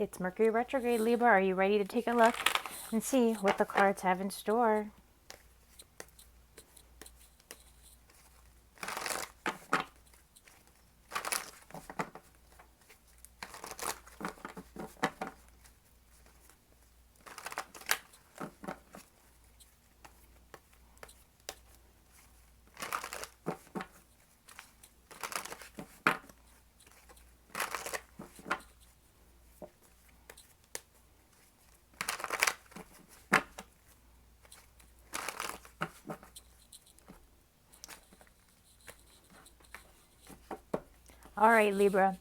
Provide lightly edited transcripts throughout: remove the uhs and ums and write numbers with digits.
It's Mercury Retrograde, Libra. Are you ready to take a look and see what the cards have in store? All right, Libra.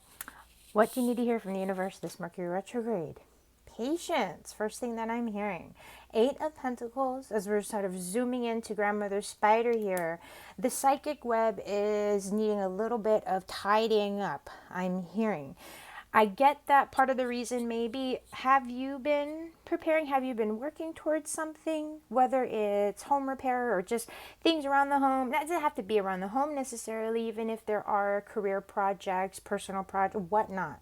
What do you need to hear from the universe this Mercury retrograde? Patience, first thing that I'm hearing. Eight of Pentacles, as we're sort of zooming into Grandmother Spider here. The psychic web is needing a little bit of tidying up, I'm hearing. I get that part of the reason maybe. Have you been preparing? Have you been working towards something? Whether it's home repair or just things around the home. That doesn't have to be around the home necessarily, even if there are career projects, personal projects, whatnot.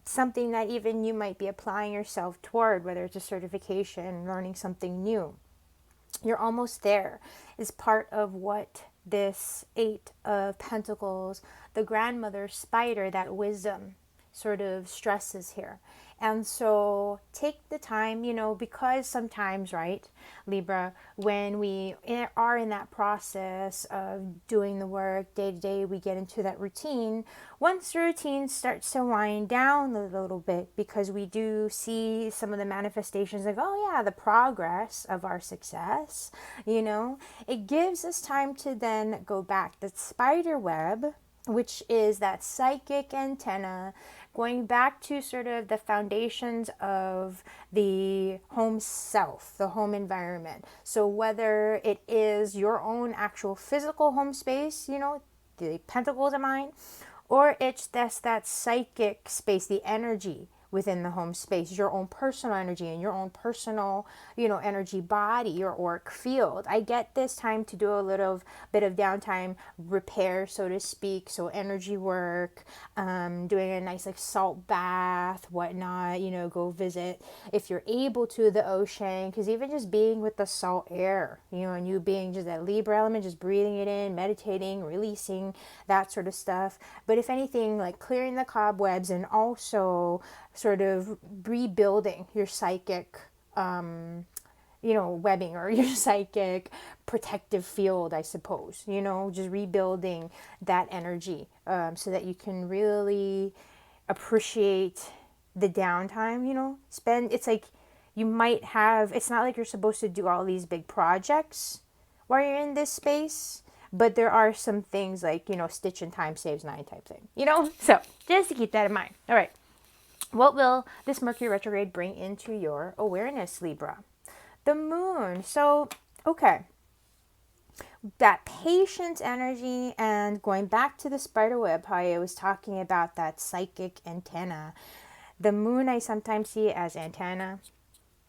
Something that even you might be applying yourself toward, whether it's a certification, learning something new. You're almost there is part of what this Eight of Pentacles, the grandmother spider, that wisdom sort of stresses here. And so take the time, because sometimes, right, Libra, when we are in that process of doing the work day to day, we get into that routine. Once the routine starts to wind down a little bit, because we do see some of the manifestations like, oh yeah, the progress of our success, it gives us time to then go back. The spider web, which is that psychic antenna, going back to sort of the foundations of the home self, the home environment. So whether it is your own actual physical home space, the pentacles of mine, or it's that psychic space, the energy within the home space, your own personal energy and your own personal, energy body, your auric field. I get this time to do a little bit of downtime repair, so to speak. So energy work, doing a nice salt bath, whatnot, go visit if you're able to the ocean, because even just being with the salt air, and you being just that Libra element, just breathing it in, meditating, releasing, that sort of stuff. But if anything, clearing the cobwebs and also sort of rebuilding your psychic, webbing, or your psychic protective field, I suppose, just rebuilding that energy, so that you can really appreciate the downtime, it's like you might have, it's not like you're supposed to do all these big projects while you're in this space, but there are some things like, stitch in time saves nine type thing, so just to keep that in mind. All right. What will this Mercury retrograde bring into your awareness, Libra? The moon. So, okay. That patience energy, and going back to the spider web, how I was talking about that psychic antenna. The moon I sometimes see as antenna,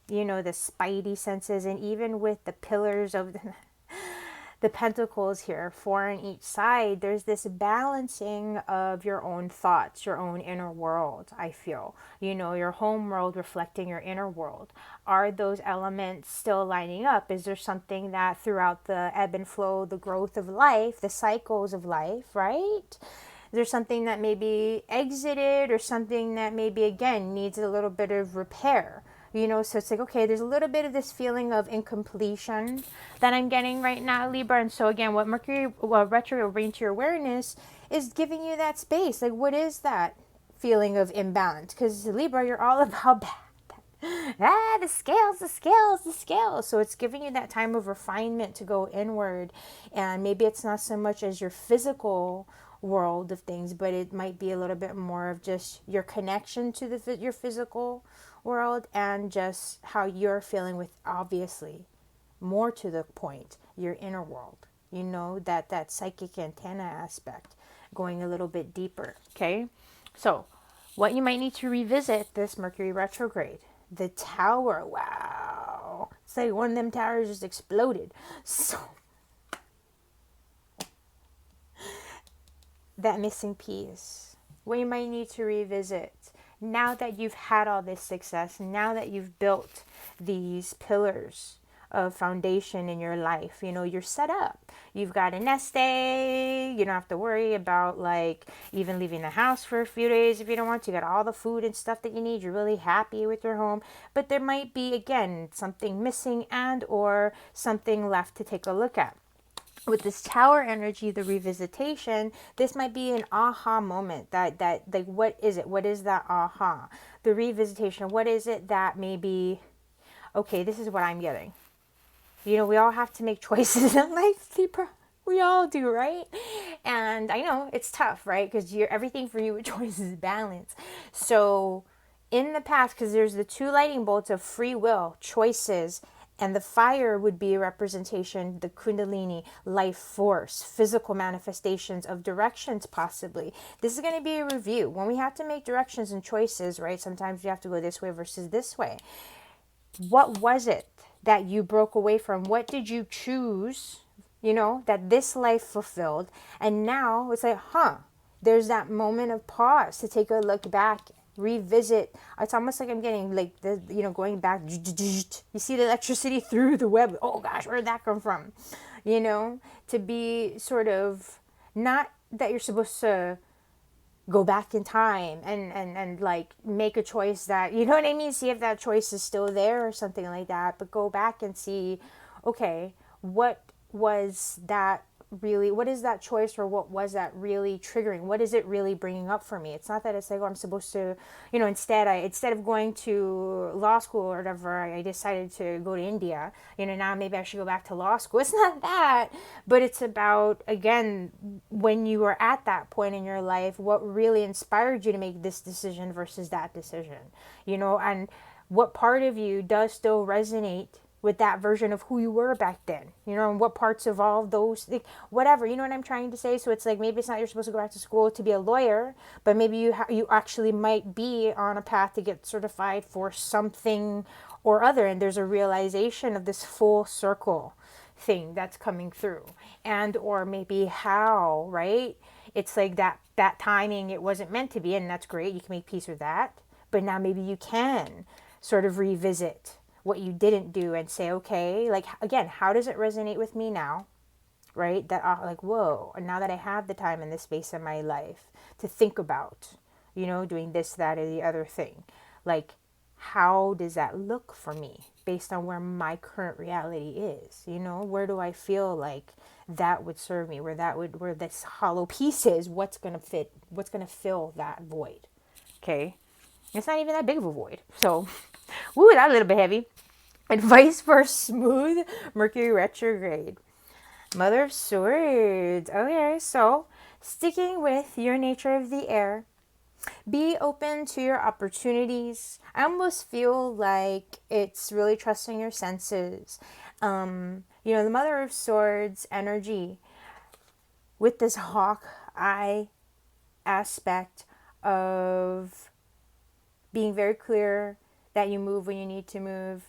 the spidey senses, and even with the pillars of the pentacles here, four on each side, there's this balancing of your own thoughts, your own inner world, I feel. Your home world reflecting your inner world. Are those elements still lining up? Is there something that throughout the ebb and flow, the growth of life, the cycles of life, right? There's something that maybe exited, or something that maybe, again, needs a little bit of repair. So it's like, okay, there's a little bit of this feeling of incompletion that I'm getting right now, Libra. And so again, what Mercury retrograde will bring to your awareness is giving you that space. Like, what is that feeling of imbalance? Because Libra, you're all about the scales, the scales, the scales. So it's giving you that time of refinement to go inward. And maybe it's not so much as your physical world of things, but it might be a little bit more of just your connection to your physical world, and just how you're feeling with, obviously, more to the point, your inner world. That psychic antenna aspect, going a little bit deeper. Okay, so what you might need to revisit this Mercury retrograde. The tower. Wow, it's like one of them towers just exploded. So that missing piece, what you might need to revisit now that you've had all this success, now that you've built these pillars of foundation in your life, you know, you're set up. You've got a nest egg. You don't have to worry about like even leaving the house for a few days if you don't want to. You got all the food and stuff that you need. You're really happy with your home. But there might be, again, something missing and or something left to take a look at. With this Tower energy, the revisitation, this might be an aha moment that like, what is it? What is that aha? The revisitation, what is it that maybe, okay, this is what I'm getting. You know, we all have to make choices in life, Libra. We all do, right? And I know it's tough, right? Because everything for you with choice is balance. So in the past, because there's the two lightning bolts of free will, choices, and the fire would be a representation, the Kundalini, life force, physical manifestations of directions possibly. This is going to be a review. When we have to make directions and choices, right? Sometimes you have to go this way versus this way. What was it that you broke away from? What did you choose, you know, that this life fulfilled? And now it's like, there's that moment of pause to take a look back, revisit. It's almost like I'm getting like the, you know, going back. You see the electricity through the web. Oh gosh, where did that come from? You know, to be sort of, not that you're supposed to go back in time and like make a choice that, you know what I mean? See if that choice is still there or something like that. But go back and see, okay, what was that really, what is that choice, or what was that really triggering? What is it really bringing up for me? It's not that it's like, oh, I'm supposed to, you know, instead of going to law school or whatever, I decided to go to India, you know, now maybe I should go back to law school. It's not that, but it's about, again, when you were at that point in your life, what really inspired you to make this decision versus that decision, you know, and what part of you does still resonate with that version of who you were back then, you know, and what parts of all those, like, whatever, you know what I'm trying to say? So it's like, maybe it's not you're supposed to go back to school to be a lawyer, but maybe you actually might be on a path to get certified for something or other, and there's a realization of this full circle thing that's coming through, and or maybe how, right? It's like that timing, it wasn't meant to be, and that's great. You can make peace with that, but now maybe you can sort of revisit what you didn't do and say, okay, like, again, how does it resonate with me now, right? That like, whoa, now that I have the time and the space in my life to think about, you know, doing this, that, or the other thing, like, how does that look for me based on where my current reality is? You know, where do I feel like that would serve me, where this hollow piece is, what's going to fit, what's going to fill that void? Okay. It's not even that big of a void. So, woo, that's a little bit heavy. Advice for smooth Mercury retrograde. Mother of Swords. Okay, so sticking with your nature of the air, be open to your opportunities. I almost feel like it's really trusting your senses. You know, the Mother of Swords energy with this hawk eye aspect of being very clear that you move when you need to move,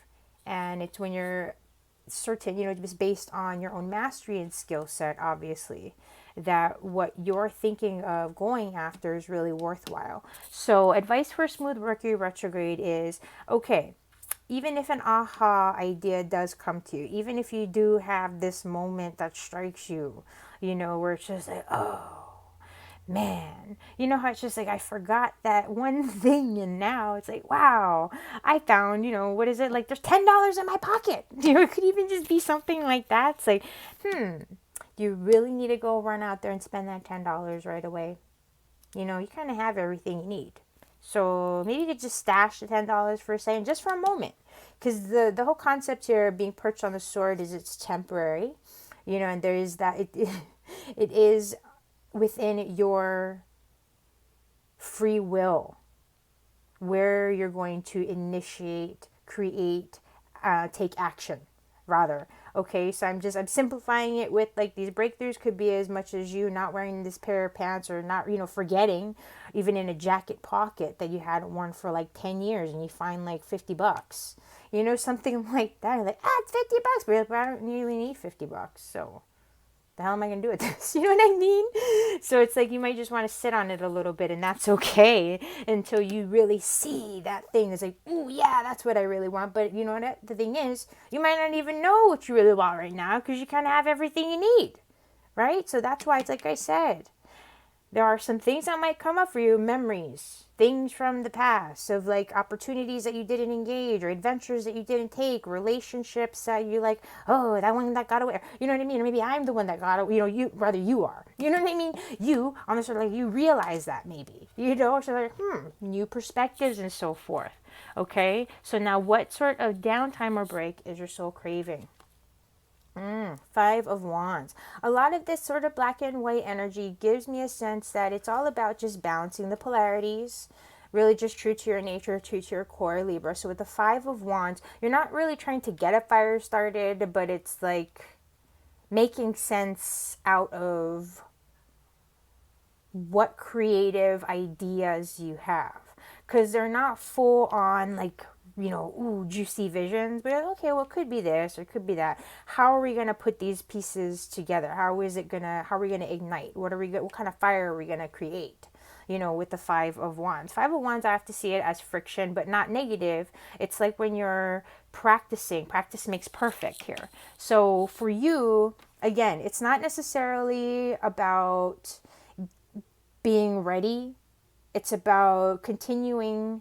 and it's when you're certain, you know, just based on your own mastery and skill set, obviously, that what you're thinking of going after is really worthwhile. So advice for smooth Mercury retrograde is, okay, even if an aha idea does come to you, even if you do have this moment that strikes you, you know, where it's just like, oh, man, you know how it's just like, I forgot that one thing, and now it's like, wow, I found, you know, what is it, like, there's $10 in my pocket. You know, it could even just be something like that. It's like, do you really need to go run out there and spend that $10 right away? You know, you kind of have everything you need. So maybe you could just stash the $10 for a second, just for a moment. Because the whole concept here of being perched on the sword is it's temporary, you know, and there is that, it is within your free will where you're going to initiate, create, take action, rather. Okay, so I'm simplifying it with, like, these breakthroughs could be as much as you not wearing this pair of pants, or not, you know, forgetting even in a jacket pocket that you hadn't worn for like 10 years and you find like $50, you know, something like that. You're like, it's $50, but I don't really need $50. So the hell am I going to do with this? You know what I mean? So it's like you might just want to sit on it a little bit, and that's okay until you really see that thing. It's like, ooh, yeah, that's what I really want. But you know what? The thing is, you might not even know what you really want right now because you kind of have everything you need, right? So that's why it's like I said, there are some things that might come up for you, memories, things from the past of like opportunities that you didn't engage or adventures that you didn't take, relationships that you like, oh, that one that got away. You know what I mean? Or maybe I'm the one that got away, you are. You know what I mean? You, on the sort of like, you realize that maybe, so like, new perspectives and so forth. Okay? So now what sort of downtime or break is your soul craving? Five of Wands. A lot of this sort of black and white energy gives me a sense that it's all about just balancing the polarities, really just true to your nature, true to your core, Libra. So with the Five of Wands, you're not really trying to get a fire started, but it's like making sense out of what creative ideas you have. Because they're not full on like, juicy visions, but okay, well, it could be this or it could be that. How are we going to put these pieces together? How are we going to ignite? What kind of fire are we going to create? With the Five of Wands. Five of Wands, I have to see it as friction, but not negative. It's like when you're practicing, practice makes perfect here. So for you, again, it's not necessarily about being ready. It's about continuing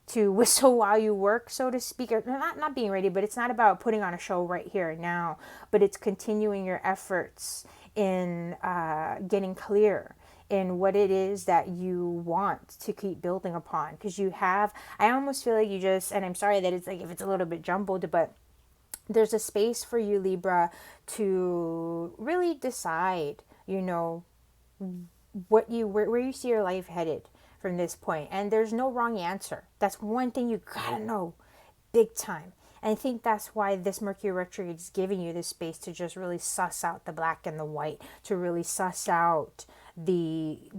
to whistle while you work, so to speak, or not being ready, but it's not about putting on a show right here and now, but it's continuing your efforts in getting clear in what it is that you want to keep building upon. Because I almost feel like and I'm sorry that it's like, if it's a little bit jumbled, but there's a space for you, Libra, to really decide, where you see your life headed from this point. And there's no wrong answer. That's one thing you gotta know big time. And I think that's why this Mercury retrograde is giving you this space to just really suss out the black and the white, to really suss out the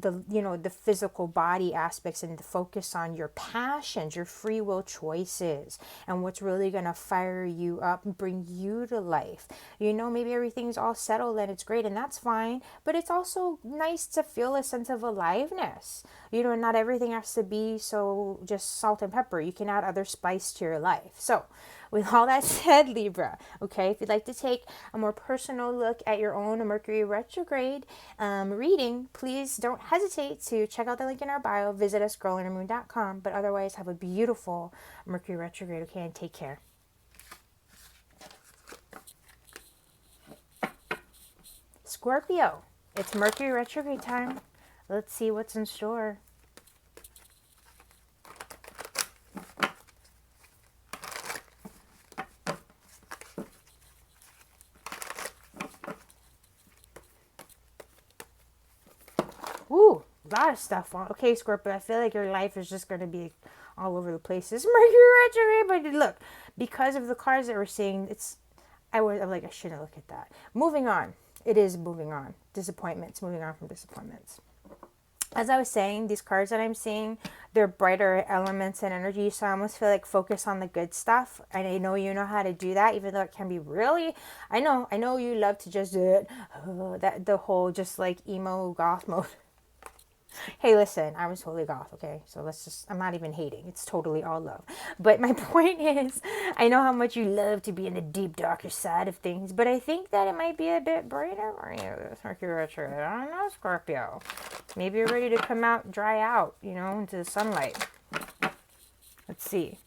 physical body aspects, and to focus on your passions, your free will choices, and what's really going to fire you up and bring you to life. Maybe everything's all settled and it's great, and that's fine, but it's also nice to feel a sense of aliveness. Not everything has to be so just salt and pepper. You can add other spice to your life. So with all that said, Libra, okay, if you'd like to take a more personal look at your own Mercury retrograde reading, please don't hesitate to check out the link in our bio. Visit us, girlinnermoon.com. But otherwise, have a beautiful Mercury retrograde, okay, and take care. Scorpio, it's Mercury retrograde time. Let's see what's in store. Ooh, a lot of stuff on. Okay, Scorpio, I feel like your life is just going to be all over the place. It's Mercury retrograde, but look, because of the cards that we're seeing, I'm like, I shouldn't look at that. Moving on. It is moving on. Disappointments. Moving on from disappointments. As I was saying, these cards that I'm seeing, they're brighter elements and energy, so I almost feel like focus on the good stuff. And I know you know how to do that, even though it can be really, I know you love to just do it, the whole just like emo goth mode. Hey, listen, I was totally goth, okay? So I'm not even hating. It's totally all love. But my point is, I know how much you love to be in the deep, darker side of things, but I think that it might be a bit brighter for you, this Mercury retrograde. I don't know, Scorpio. Maybe you're ready to come out, dry out, into the sunlight. Let's see.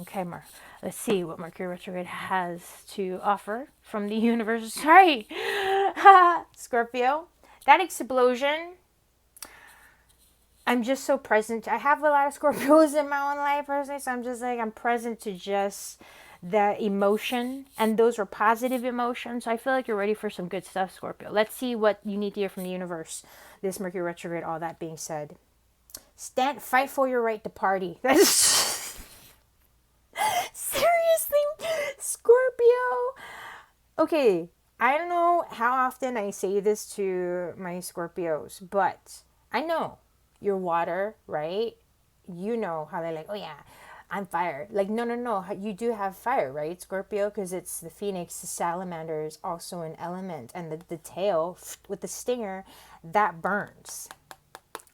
Okay, let's see what Mercury retrograde has to offer from the universe. Sorry, Scorpio. That explosion. I'm just so present. I have a lot of Scorpios in my own life personally, so I'm just like, I'm present to just the emotion, and those are positive emotions. So I feel like you're ready for some good stuff, Scorpio. Let's see what you need to hear from the universe. This Mercury retrograde. All that being said, fight for your right to party. Seriously, Scorpio, Okay, I don't know how often I say this to my Scorpios, but I know you're water, right? You know how they're like, oh yeah, I'm fire. Like, no, no, no. You do have fire, right, Scorpio? Because it's the phoenix, the salamander is also an element. And the tail with the stinger, that burns.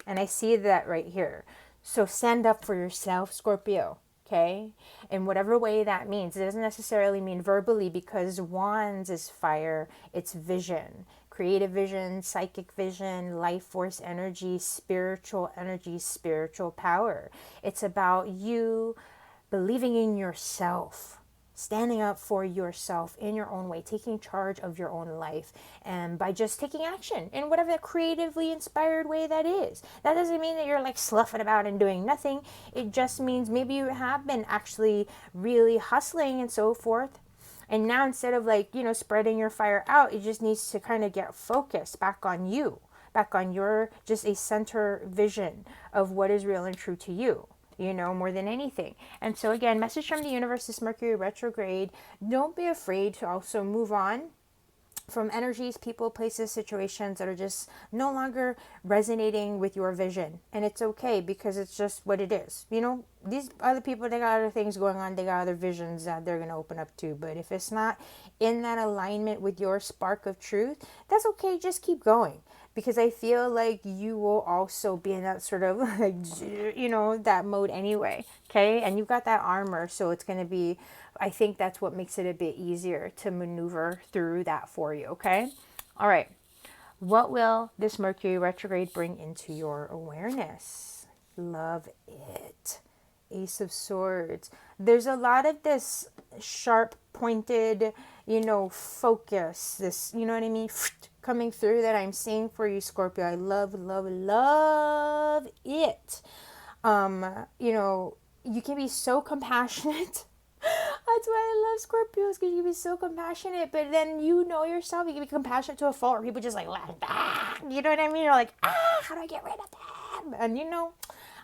And I see that right here. So stand up for yourself, Scorpio. Okay? In whatever way that means. It doesn't necessarily mean verbally, because wands is fire. It's vision. Creative vision, psychic vision, life force energy, spiritual power. It's about you believing in yourself, standing up for yourself in your own way, taking charge of your own life, and by just taking action in whatever creatively inspired way that is. That doesn't mean that you're like sloughing about and doing nothing. It just means maybe you have been actually really hustling and so forth. And now instead of like, spreading your fire out, it just needs to kind of get focused back on you, back on your just a center vision of what is real and true to you, more than anything. And so again, message from the universe is Mercury retrograde. Don't be afraid to also move on from energies, people, places, situations that are just no longer resonating with your vision. And it's okay, because it's just what it is. These other people, they got other things going on. They got other visions that they're going to open up to. But if it's not in that alignment with your spark of truth, that's okay. Just keep going. Because I feel like you will also be in that sort of like, that mode anyway. Okay. And you've got that armor. So it's going to be, I think that's what makes it a bit easier to maneuver through that for you. Okay. All right. What will this Mercury retrograde bring into your awareness? Love it. Ace of Swords. There's a lot of this sharp pointed, focus, this, you know what I mean? Coming through that I'm seeing for you, Scorpio. I love, love, love it. You can be so compassionate. That's why I love Scorpios, because you can be so compassionate, but then yourself, you can be compassionate to a fault, where people just like laugh. You know what I mean? You're like, how do I get rid of them? And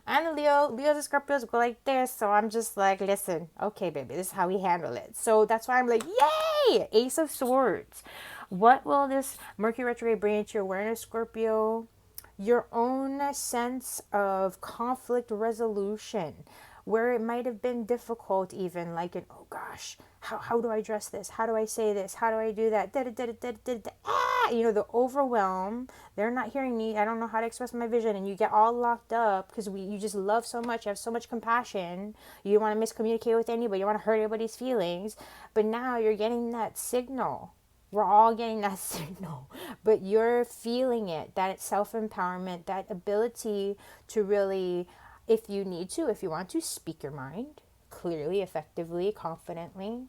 I'm a Leo. Leos and Scorpios go like this. So I'm just like, listen, okay, baby, this is how we handle it. So that's why I'm like, yay! Ace of Swords. What will this Mercury retrograde bring into your awareness, Scorpio? Your own sense of conflict resolution, where it might have been difficult, even like, oh gosh, how do I address this? How do I say this? How do I do that? The overwhelm. They're not hearing me. I don't know how to express my vision. And you get all locked up because you just love so much. You have so much compassion. You don't want to miscommunicate with anybody. You don't want to hurt anybody's feelings. But now you're getting that signal. We're all getting that signal, but you're feeling it, that self-empowerment, that ability to really, if you want to, speak your mind clearly, effectively, confidently.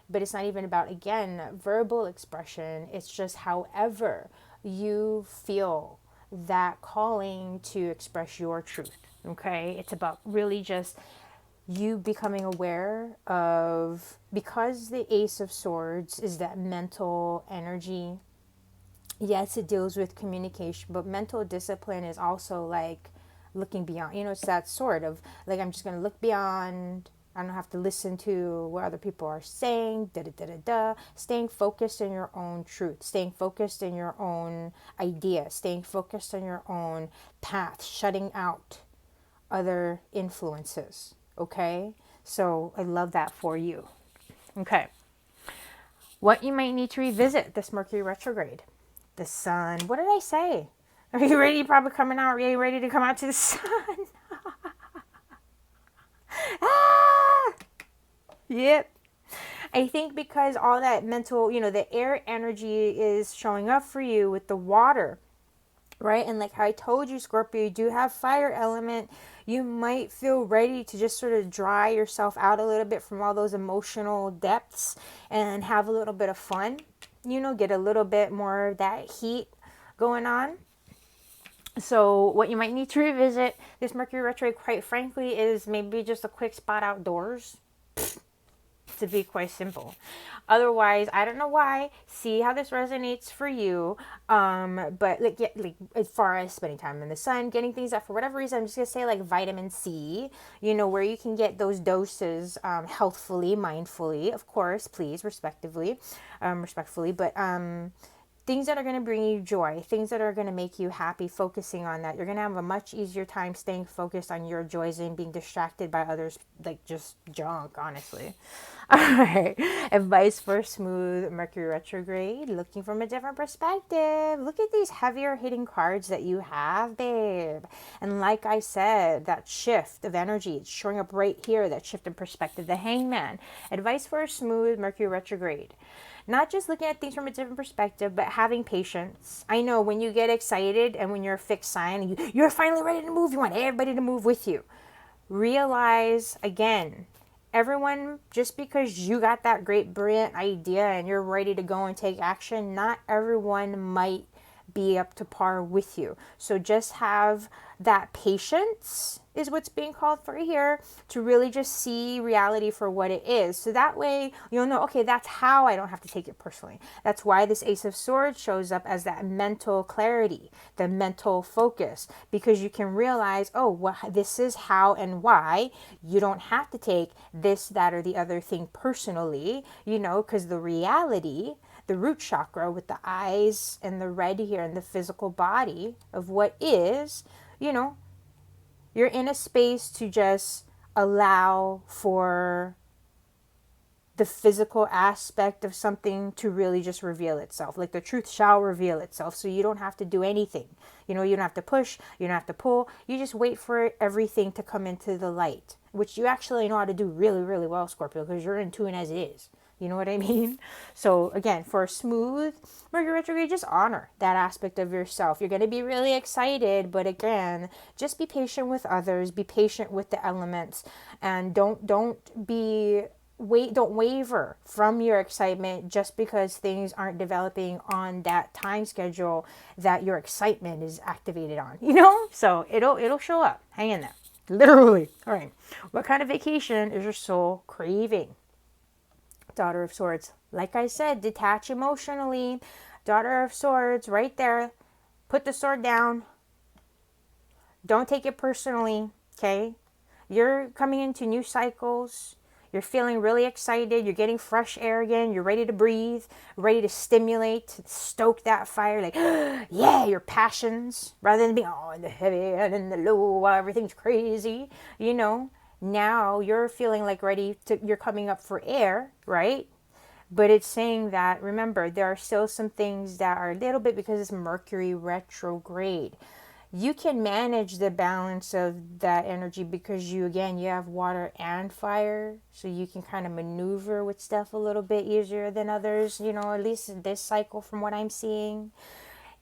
But it's not even about, again, verbal expression. It's just however you feel that calling to express your truth, okay? It's about really just you becoming aware of, because the Ace of Swords is that mental energy. Yes, it deals with communication, but mental discipline is also like looking beyond. It's that sort of like, I'm just going to look beyond. I don't have to listen to what other people are saying. Staying focused in your own truth, staying focused in your own idea, staying focused on your own path, shutting out other influences. Okay, so I love that for you. Okay, what you might need to revisit this Mercury retrograde. The sun. What did I say? Are you ready? You're probably coming out. Are you ready to come out to the sun? Yep. I think because all that mental, the air energy is showing up for you with the water, right? And like how I told you, Scorpio, you do have fire element. You might feel ready to just sort of dry yourself out a little bit from all those emotional depths and have a little bit of fun, get a little bit more of that heat going on. So what you might need to revisit this Mercury retrograde, quite frankly, is maybe just a quick spot outdoors. to be quite simple. Otherwise, I don't know why. See how this resonates for you. But like, yeah, like as far as spending time in the sun, getting things that for whatever reason, I'm just gonna say like vitamin C. Where you can get those doses healthfully, mindfully, of course, please, respectfully, but things that are going to bring you joy, things that are going to make you happy, focusing on that. You're going to have a much easier time staying focused on your joys and being distracted by others, like just junk, honestly. All right. Advice for smooth Mercury retrograde, looking from a different perspective. Look at these heavier hitting cards that you have, babe. And like I said, that shift of energy, it's showing up right here, that shift in perspective, the Hangman. Advice for a smooth Mercury retrograde. Not just looking at things from a different perspective, but having patience. I know when you get excited and when you're a fixed sign and you're finally ready to move, you want everybody to move with you. Realize, again, everyone, just because you got that great, brilliant idea and you're ready to go and take action, not everyone might be up to par with you. So just have that patience is what's being called for here, to really just see reality for what it is. So that way you'll know, okay, that's how I don't have to take it personally. That's why this Ace of Swords shows up as that mental clarity, the mental focus, because you can realize, oh, well, this is how and why. You don't have to take this, that, or the other thing personally, because the reality, the root chakra with the eyes and the red here and the physical body of what is, you're in a space to just allow for the physical aspect of something to really just reveal itself. Like the truth shall reveal itself. So you don't have to do anything. You don't have to push. You don't have to pull. You just wait for everything to come into the light, which you actually know how to do really, really well, Scorpio, because you're in tune as it is. You know what I mean? So again, for a smooth Mercury retrograde, just honor that aspect of yourself. You're going to be really excited, but again, just be patient with others, be patient with the elements, and don't waver from your excitement just because things aren't developing on that time schedule that your excitement is activated on. So it'll show up. Hang in there. Literally. All right. What kind of vacation is your soul craving? Daughter of Swords. Like I said, detach emotionally. Daughter of Swords, right there. Put the sword down. Don't take it personally, okay? You're coming into new cycles. You're feeling really excited. You're getting fresh air again. You're ready to breathe, ready to stimulate, stoke that fire. Like, yeah, your passions. Rather than being, in the heavy and in the low, while everything's crazy, Now you're feeling like you're coming up for air, right? But it's saying that, remember, there are still some things that are a little bit, because it's Mercury retrograde. You can manage the balance of that energy because you have water and fire. So you can kind of maneuver with stuff a little bit easier than others, at least in this cycle from what I'm seeing.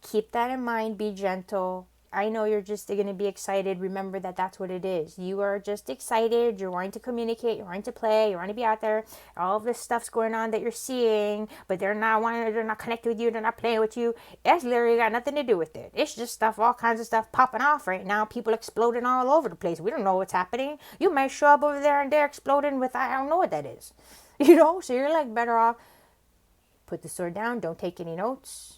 Keep that in mind. Be gentle. I know you're just going to be excited. Remember that that's what it is. You are just excited. You're wanting to communicate. You're wanting to play. You're wanting to be out there. All of this stuff's going on that you're seeing, but they're not connected with you. They're not playing with you. It's literally got nothing to do with it. It's just stuff, all kinds of stuff popping off right now. People exploding all over the place. We don't know what's happening. You might show up over there and they're exploding with, I don't know what that is. So you're like better off. Put the sword down. Don't take any notes.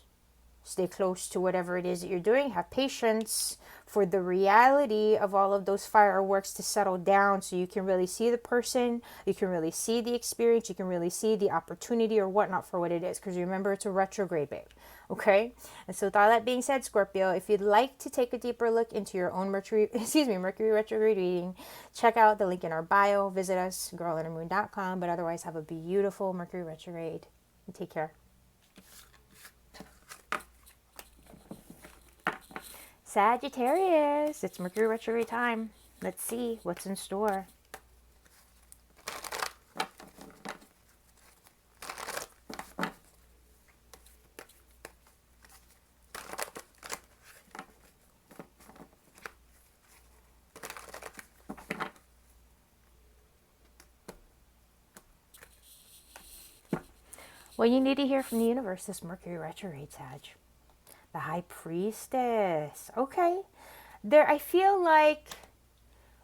Stay close to whatever it is that you're doing. Have patience for the reality of all of those fireworks to settle down so you can really see the person, you can really see the experience, you can really see the opportunity or whatnot for what it is. Because remember, it's a retrograde, babe. Okay? And so with all that being said, Scorpio, if you'd like to take a deeper look into your own Mercury retrograde reading, check out the link in our bio. Visit us, girlandhermoon.com. But otherwise, have a beautiful Mercury retrograde. And take care. Sagittarius, it's Mercury retrograde time. Let's see what's in store. What you need to hear from the universe this Mercury retrograde, Sag. The High Priestess. Okay. I feel like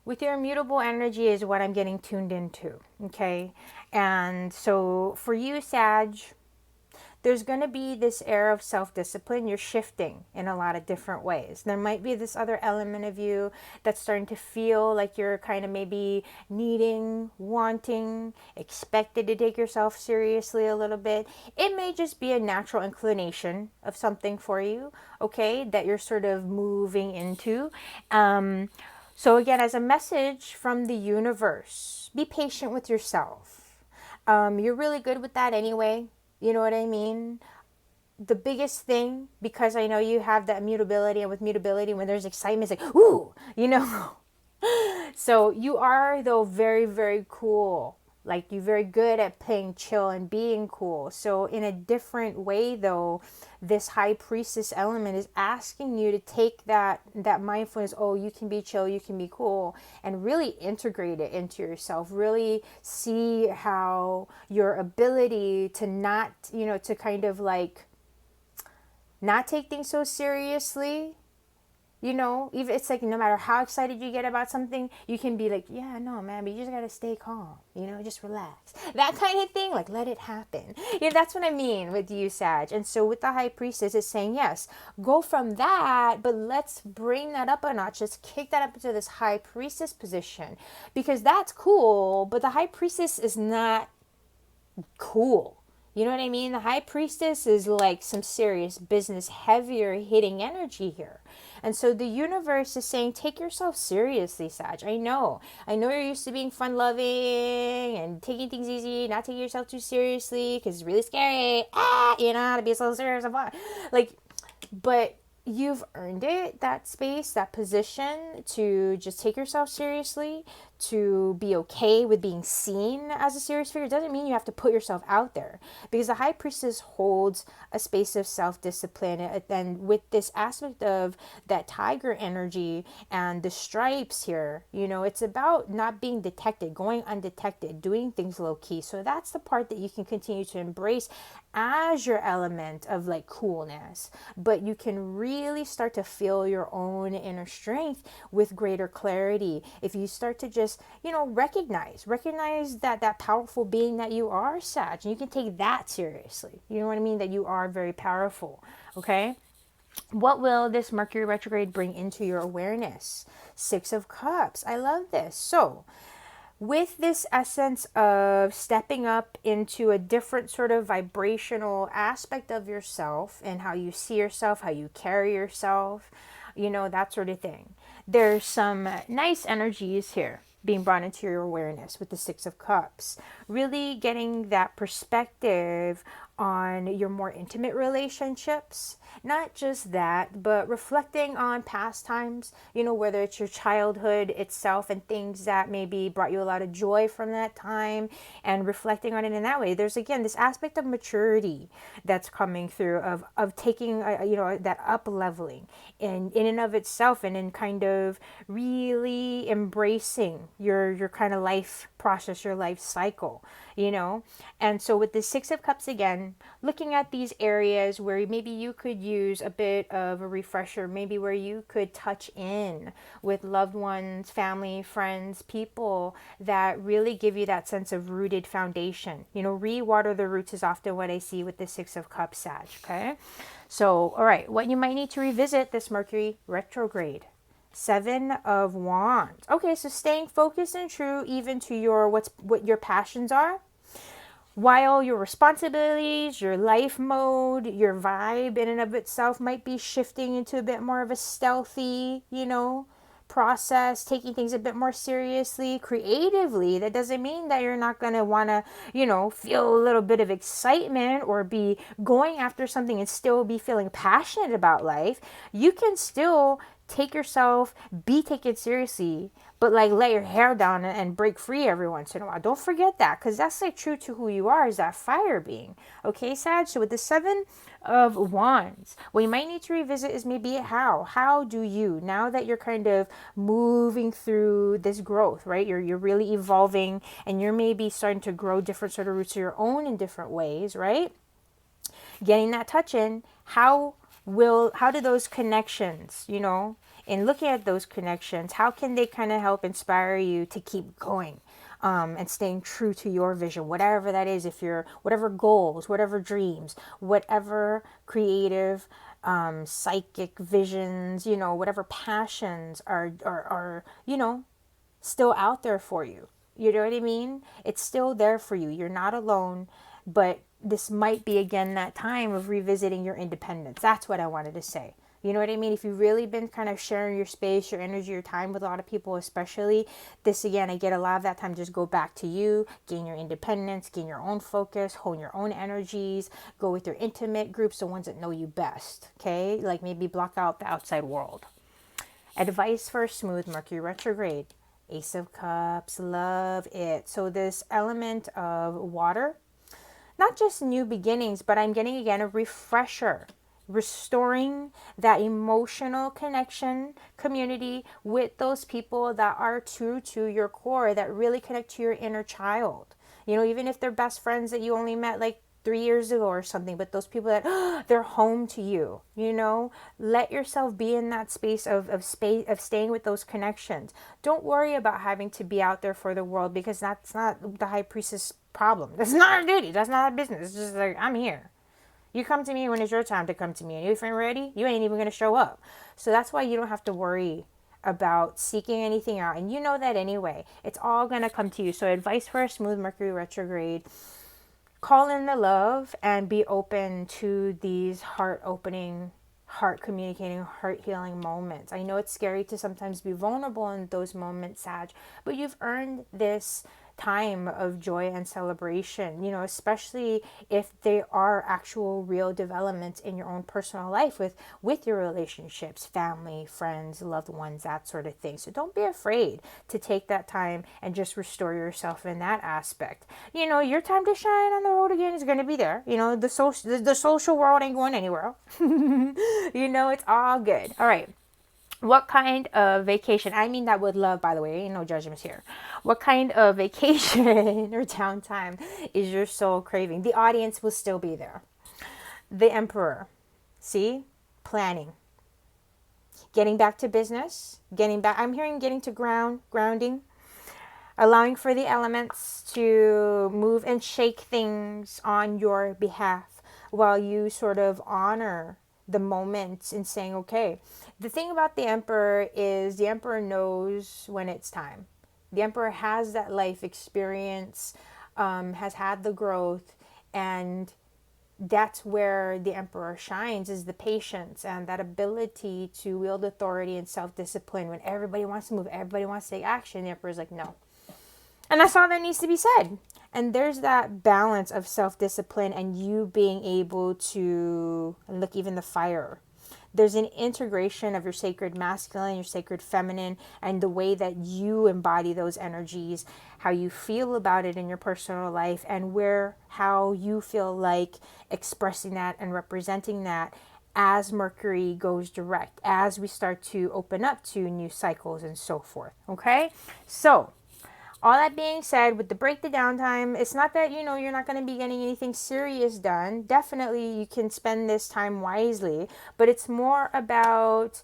with your immutable energy is what I'm getting tuned into, okay? And so for you, Sag, there's going to be this air of self-discipline. You're shifting in a lot of different ways. There might be this other element of you that's starting to feel like you're kind of maybe needing, wanting, expected to take yourself seriously a little bit. It may just be a natural inclination of something for you, okay, that you're sort of moving into. So again, as a message from the universe, be patient with yourself. You're really good with that anyway. You know what I mean? The biggest thing, because I know you have that mutability, and with mutability, when there's excitement, it's like, ooh, you know. So you are, though, very, very cool. Like, you're very good at playing chill and being cool. So in a different way, though, this high priestess element is asking you to take that mindfulness, oh, you can be chill, you can be cool, and really integrate it into yourself. Really see how your ability to not, to kind of like not take things so seriously. Even it's like no matter how excited you get about something, you can be like, yeah, no, man, but you just gotta stay calm, just relax. That kind of thing, like let it happen. That's what I mean with you, Sag. And so with the high priestess, it's saying, yes, go from that, but let's bring that up a notch. Let's kick that up into this high priestess position, because that's cool, but the high priestess is not cool. You know what I mean? The high priestess is like some serious business, heavier hitting energy here. And so the universe is saying, take yourself seriously, Sag. I know you're used to being fun loving and taking things easy, not taking yourself too seriously because it's really scary. To be so serious about. But you've earned it, that space, that position to just take yourself seriously, to be okay with being seen as a serious figure. It doesn't mean you have to put yourself out there, because the high priestess holds a space of self-discipline. And with this aspect of that tiger energy and the stripes here, it's about not being detected, going undetected, doing things low-key. So that's the part that you can continue to embrace as your element of like coolness, but you can really start to feel your own inner strength with greater clarity if you start to just recognize that powerful being that you are, Sag, and you can take that seriously. You know what I mean? That you are very powerful. Okay. What will this Mercury retrograde bring into your awareness? 6 of Cups. I love this. So with this essence of stepping up into a different sort of vibrational aspect of yourself and how you see yourself, how you carry yourself, that sort of thing. There's some nice energies here being brought into your awareness with the 6 of Cups. Really getting that perspective on your more intimate relationships. Not just that, but reflecting on past times, whether it's your childhood itself and things that maybe brought you a lot of joy from that time, and reflecting on it in that way. There's, again, this aspect of maturity that's coming through of taking, that up leveling in and of itself, and in kind of really embracing your kind of life process, your life cycle, And so with the 6 of Cups, again, looking at these areas where maybe you could use a bit of a refresher, maybe where you could touch in with loved ones, family, friends, people that really give you that sense of rooted foundation. Re-water the roots is often what I see with the 6 of Cups, Sag, okay? So, all right, what you might need to revisit this Mercury retrograde. 7 of Wands. Okay, so staying focused and true even to what your passions are, while your responsibilities, your life mode, your vibe in and of itself might be shifting into a bit more of a stealthy, process, taking things a bit more seriously, creatively. That doesn't mean that you're not going to want to, feel a little bit of excitement or be going after something and still be feeling passionate about life. You can still take yourself, be taken seriously, but like let your hair down and break free every once in a while. Don't forget that, because that's like true to who you are, is that fire being. Okay, Sag? So with the 7 of Wands, what you might need to revisit is maybe how do you, now that you're kind of moving through this growth, right? You're really evolving, and you're maybe starting to grow different sort of roots of your own in different ways, right? Getting that touch in, how do those connections, in looking at those connections, how can they kind of help inspire you to keep going? And staying true to your vision, whatever that is, if you're, whatever goals, whatever dreams, whatever creative, psychic visions, you know, whatever passions are, you know, still out there for you. You know what I mean? It's still there for you. You're not alone, but this might be again that time of revisiting your independence. That's what I wanted to say. You know what I mean? If you've really been kind of sharing your space, your energy, your time with a lot of people, especially, this again, I get a lot of that time. Just go back to you, gain your independence, gain your own focus, hone your own energies, go with your intimate groups, the ones that know you best. Okay? Like maybe block out the outside world. Advice for a smooth Mercury retrograde. Ace of Cups, love it. So this element of water, not just new beginnings, but I'm getting again a refresher, restoring that emotional connection, community with those people that are true to your core, that really connect to your inner child. You know, even if they're best friends that you only met like 3 years ago or something, but those people that they're home to you, you know, let yourself be in that space of staying with those connections. Don't worry about having to be out there for the world, because that's not the high priestess problem. That's not our duty. That's not our business. It's just like, I'm here. You come to me when it's your time to come to me. And if you're ready, you ain't even going to show up. So that's why you don't have to worry about seeking anything out. And you know that anyway. It's all going to come to you. So advice for a smooth Mercury retrograde: call in the love and be open to these heart opening, heart communicating, heart healing moments. I know it's scary to sometimes be vulnerable in those moments, Sag, but you've earned this time of joy and celebration, you know, especially if they are actual real developments in your own personal life with your relationships, family, friends, loved ones, that sort of thing. So don't be afraid to take that time and just restore yourself in that aspect. You know, your time to shine on the road again is going to be there. You know, the social world ain't going anywhere. You know, it's all good. All right. What kind of vacation, I mean that with love, by the way, no judgments here. What kind of vacation or downtime is your soul craving? The audience will still be there. The Emperor, see? Planning. Getting back to business, I'm hearing getting to grounding, allowing for the elements to move and shake things on your behalf while you sort of honor the moments in saying, okay. The thing about the Emperor is the Emperor knows when it's time. The Emperor has that life experience, has had the growth, and that's where the Emperor shines, is the patience and that ability to wield authority and self-discipline. When everybody wants to move, everybody wants to take action, the Emperor's like, no. And that's all that needs to be said. And there's that balance of self-discipline and you being able to, and look, even the fire. There's an integration of your sacred masculine, your sacred feminine, and the way that you embody those energies, how you feel about it in your personal life, and how you feel like expressing that and representing that as Mercury goes direct, as we start to open up to new cycles and so forth. Okay? So, all that being said, with the break the downtime, it's not that, you know, you're not going to be getting anything serious done. Definitely you can spend this time wisely, but it's more about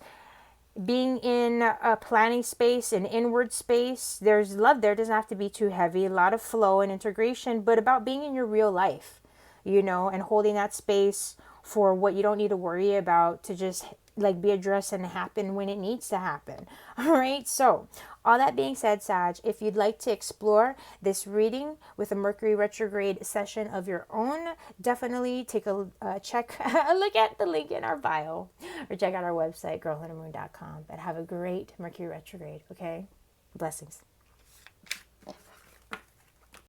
being in a planning space, an inward space. There's love there. It doesn't have to be too heavy. A lot of flow and integration, but about being in your real life, you know, and holding that space for what you don't need to worry about to just like be addressed and happen when it needs to happen. All right. So all that being said, Sag, if you'd like to explore this reading with a Mercury retrograde session of your own, definitely take a look at the link in our bio, or check out our website, girlhoodandmoon.com. But have a great Mercury retrograde. Okay. Blessings.